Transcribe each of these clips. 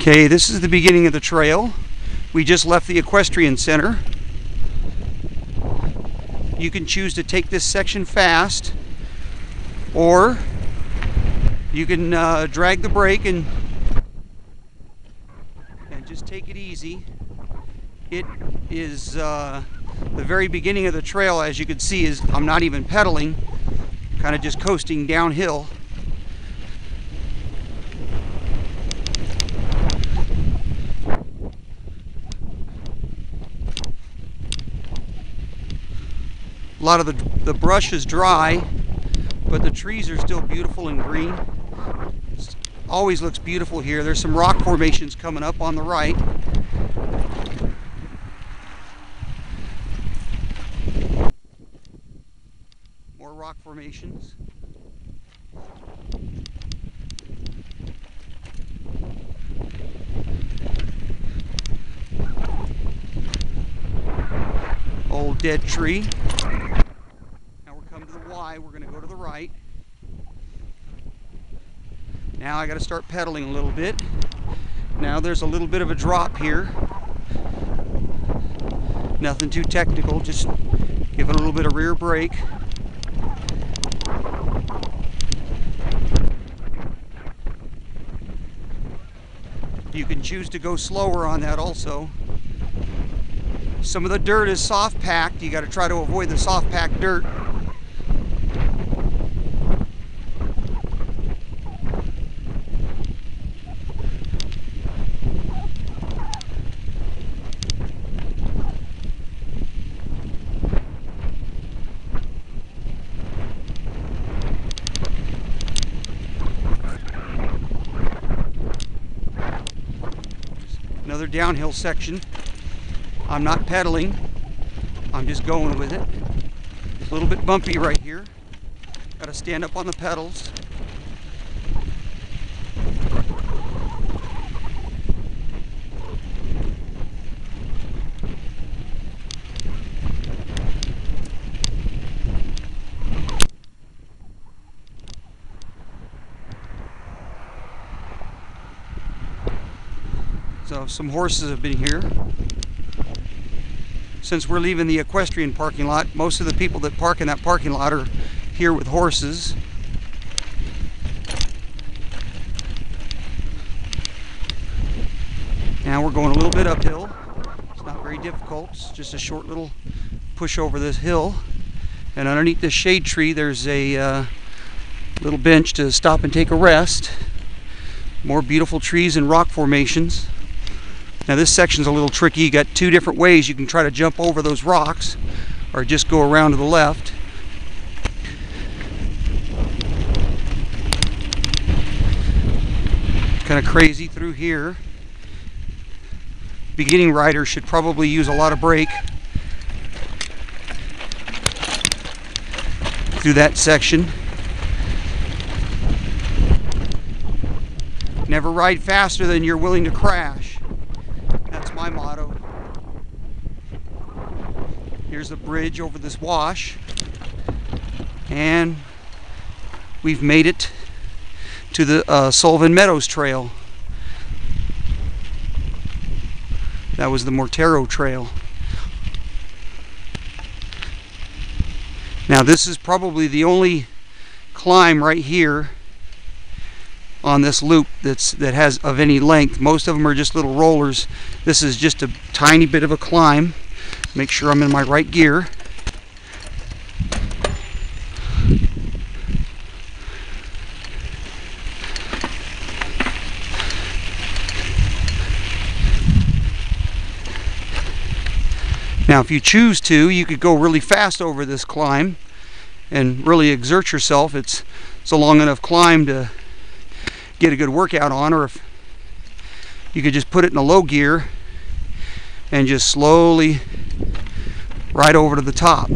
Okay, this is the beginning of the trail. We just left the equestrian center. You can choose to take this section fast, or you can drag the brake and just take it easy. It is the very beginning of the trail, as you can see, is I'm not even pedaling, kind of just coasting downhill. A lot of the brush is dry, but the trees are still beautiful and green. It always looks beautiful here. There's some rock formations coming up on the right. More rock formations. Old dead tree. Now we're coming to the Y. We're going to go to the right. Now I got to start pedaling a little bit. Now there's a little bit of a drop here. Nothing too technical, just give it a little bit of rear brake. You can choose to go slower on that also. Some of the dirt is soft packed. You got to try to avoid the soft packed dirt. Another downhill section. I'm not pedaling, I'm just going with it. It's a little bit bumpy right here. Got to stand up on the pedals. So some horses have been here. Since we're leaving the equestrian parking lot, most of the people that park in that parking lot are here with horses. Now we're going a little bit uphill. It's not very difficult. It's just a short little push over this hill. And underneath this shade tree, there's a little bench to stop and take a rest. More beautiful trees and rock formations. Now this section's a little tricky. You got two different ways you can try to jump over those rocks, or just go around to the left. Kind of crazy through here. Beginning riders should probably use a lot of brake through that section. Never ride faster than you're willing to crash. That's my motto. Here's the bridge over this wash, and we've made it to the Sullivan Meadows Trail. That was the Mortero Trail. Now this is probably the only climb right here on this loop that has of any length. Most of them are just little rollers. This is just a tiny bit of a climb. Make sure I'm in my right gear. Now if you choose to, you could go really fast over this climb and really exert yourself. It's a long enough climb to get a good workout on, or if you could just put it in a low gear and just slowly ride over to the top.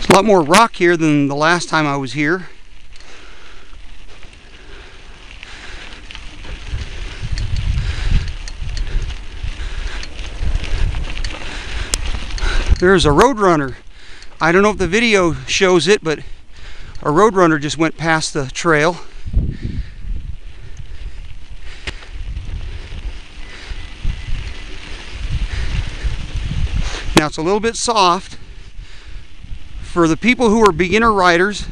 A lot more rock here than the last time I was here. There's a roadrunner. I don't know if the video shows it, but a roadrunner just went past the trail. Now it's a little bit soft. For the people who are beginner riders,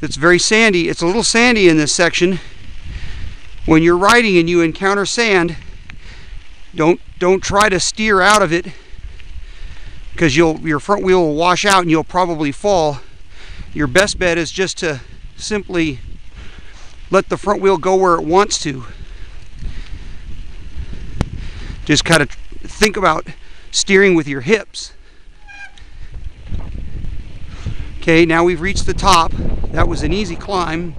it's very sandy. It's a little sandy in this section. When you're riding and you encounter sand, don't try to steer out of it, because your front wheel will wash out and you'll probably fall. Your best bet is just to simply let the front wheel go where it wants to. Just kind of think about steering with your hips. Okay, now we've reached the top. That was an easy climb.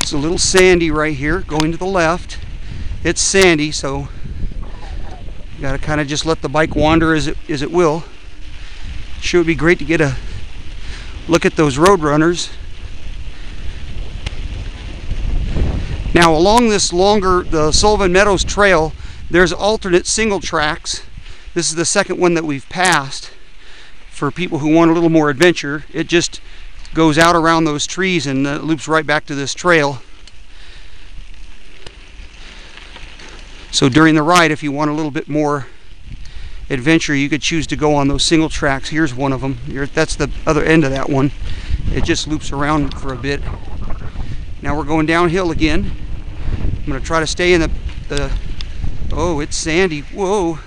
It's a little sandy right here, going to the left. It's sandy, so you gotta kind of just let the bike wander as it will. Sure would be great to get a look at those roadrunners. Now along this the Sullivan Meadows Trail, there's alternate single tracks. This is the second one that we've passed for people who want a little more adventure. It just goes out around those trees and loops right back to this trail. So during the ride, if you want a little bit more adventure, you could choose to go on those single tracks. Here's one of them. That's the other end of that one. It just loops around for a bit. Now we're going downhill again. I'm going to try to stay in the oh, it's sandy. Whoa.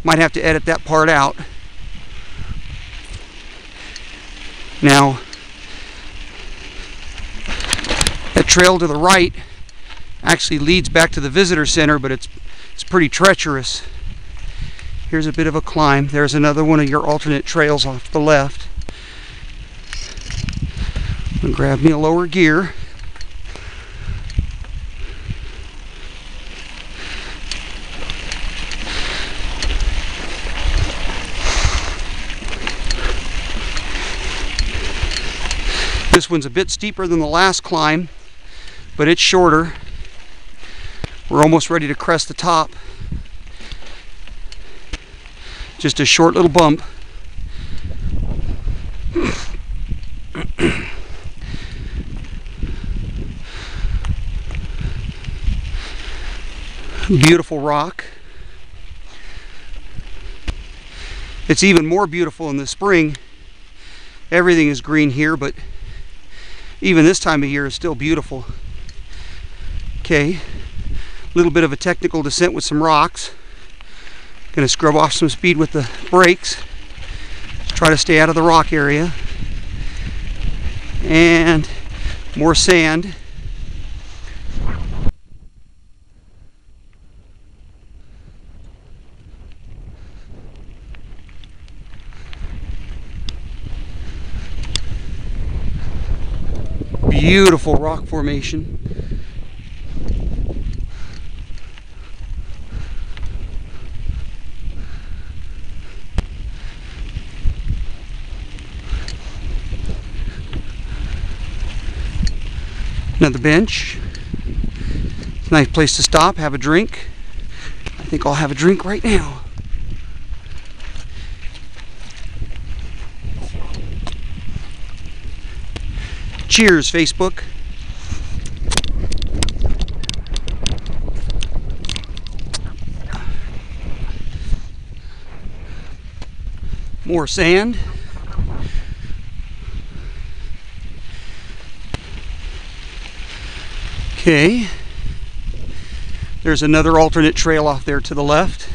Might have to edit that part out. Now, that trail to the right actually leads back to the visitor center, but it's pretty treacherous. Here's a bit of a climb. There's another one of your alternate trails off the left. I'm gonna grab me a lower gear. This one's a bit steeper than the last climb, but it's shorter. We're almost ready to crest the top. Just a short little bump. Beautiful rock. It's even more beautiful in the spring. Everything is green here, but even this time of year is still beautiful. Okay, a little bit of a technical descent with some rocks. Gonna scrub off some speed with the brakes. Try to stay out of the rock area. And more sand. Beautiful rock formation. Another bench. It's a nice place to stop, have a drink. I think I'll have a drink right now. Cheers, Facebook. More sand. Okay. There's another alternate trail off there to the left.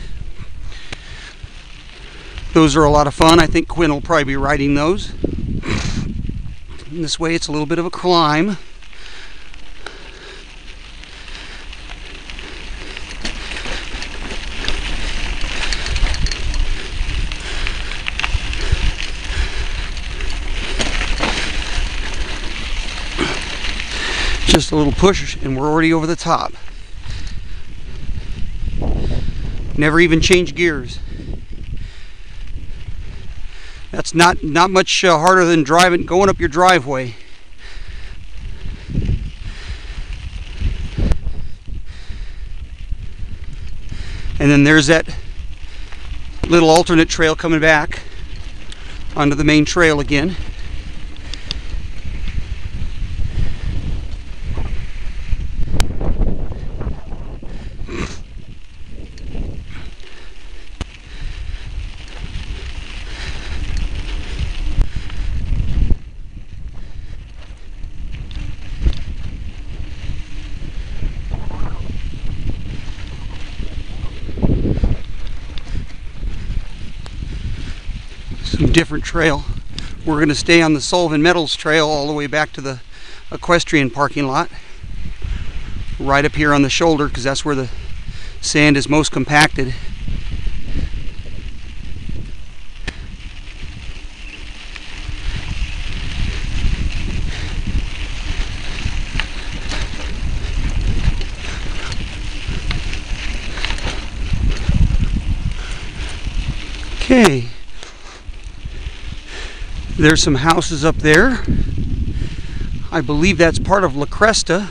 Those are a lot of fun. I think Quinn will probably be riding those. And this way it's a little bit of a climb. Just a little push and we're already over the top. Never even change gears. That's not much harder than going up your driveway. And then there's that little alternate trail coming back onto the main trail again. Some different trail. We're going to stay on the Sullivan Meadows Trail all the way back to the equestrian parking lot. Right up here on the shoulder, because that's where the sand is most compacted. Okay. There's some houses up there. I believe that's part of La Cresta,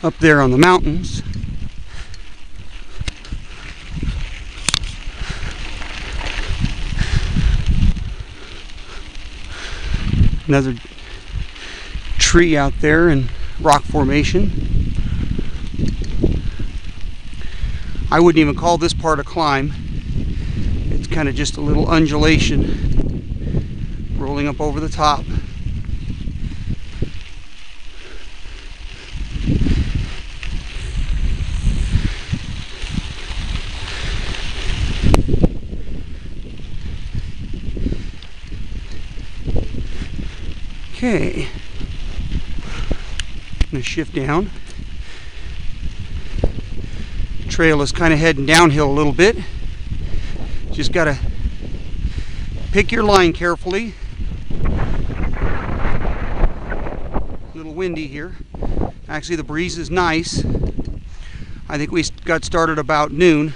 up there on the mountains. Another tree out there in rock formation. I wouldn't even call this part a climb. It's kind of just a little undulation rolling up over the top. Okay, I'm going to shift down. Trail is kind of heading downhill a little bit. Just got to pick your line carefully. A little windy here. Actually, the breeze is nice. I think we got started about noon.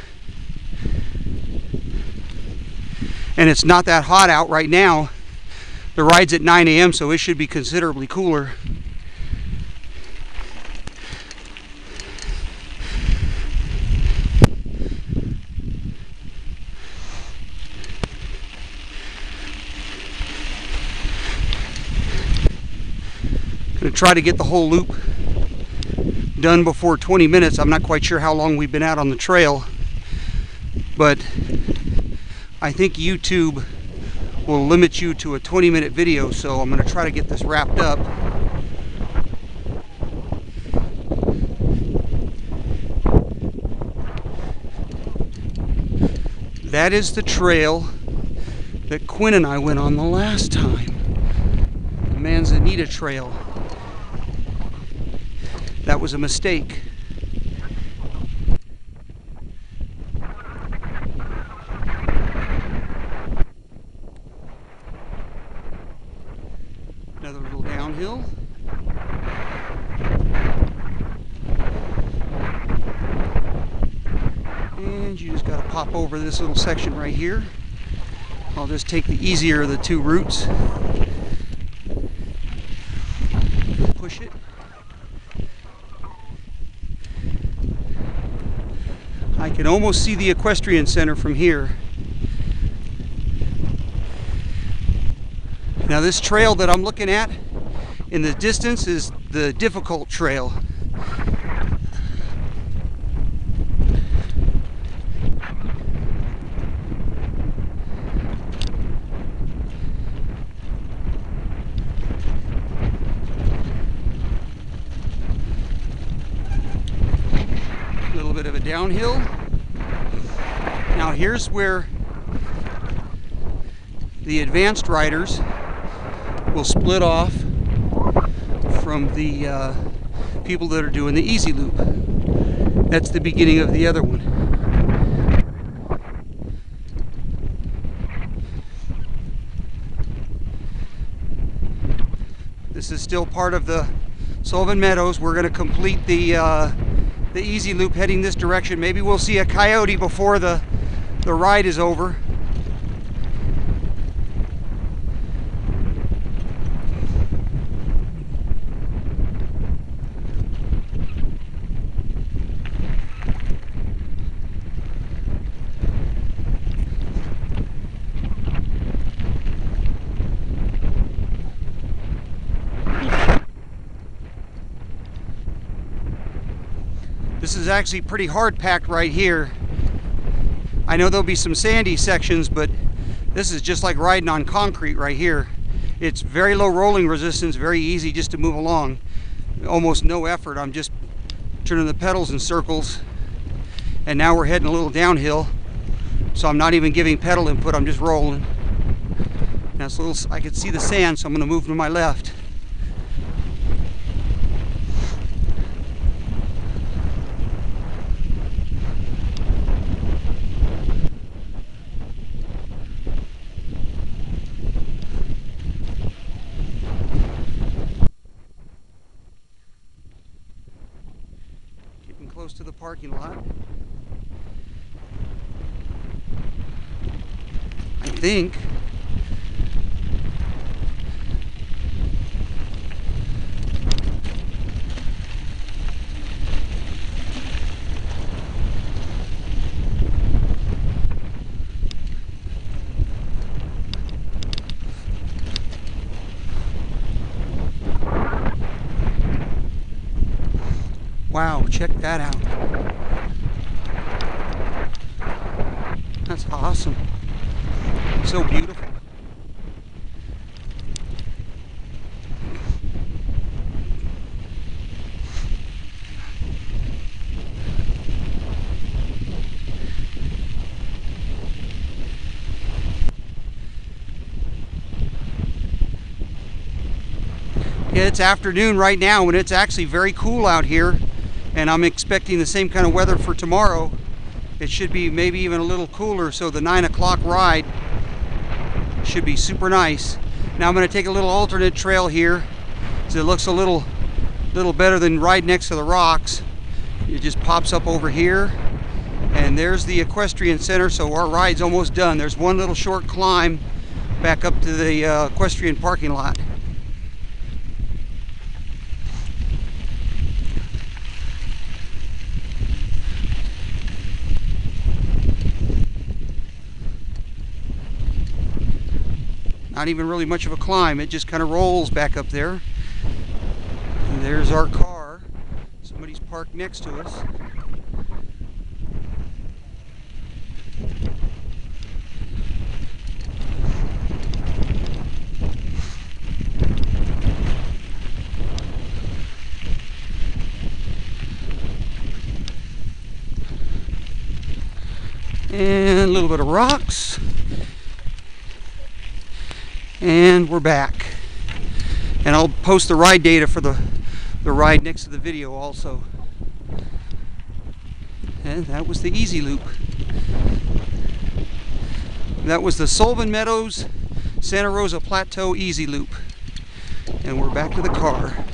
And it's not that hot out right now. The ride's at 9 a.m., so it should be considerably cooler. Gonna try to get the whole loop done before 20 minutes. I'm not quite sure how long we've been out on the trail, but I think YouTube will limit you to a 20-minute video, so I'm going to try to get this wrapped up. That is the trail that Quinn and I went on the last time, the Manzanita Trail. That was a mistake. Another little downhill. And you just got to pop over this little section right here. I'll just take the easier of the two routes. Push it. I can almost see the equestrian center from here. Now this trail that I'm looking at in the distance is the difficult trail. A little bit of a downhill. Now here's where the advanced riders will split off from the people that are doing the easy loop. That's the beginning of the other one. This is still part of the Sullivan Meadows. We're going to complete the the easy loop heading this direction. Maybe we'll see a coyote before the ride is over. This is actually pretty hard packed right here. I know there'll be some sandy sections, but this is just like riding on concrete right here. It's very low rolling resistance, very easy just to move along. Almost no effort. I'm just turning the pedals in circles. And now we're heading a little downhill. So I'm not even giving pedal input, I'm just rolling. Now it's a little, I can see the sand, so I'm going to move to my left. Close to the parking lot. I think. Wow, check that out. That's awesome. So beautiful. Yeah, it's afternoon right now and it's actually very cool out here. And I'm expecting the same kind of weather for tomorrow. It should be maybe even a little cooler, so the 9 o'clock ride should be super nice. Now I'm going to take a little alternate trail here, so it looks a little better than right next to the rocks. It just pops up over here, and there's the equestrian center, so our ride's almost done. There's one little short climb back up to the equestrian parking lot. Not even really much of a climb, it just kind of rolls back up there. And there's our car. Somebody's parked next to us. And a little bit of rocks. And we're back. And I'll post the ride data for the ride next to the video also. And that was the easy loop. That was the Sullivan Meadows Santa Rosa Plateau easy loop. And we're back to the car.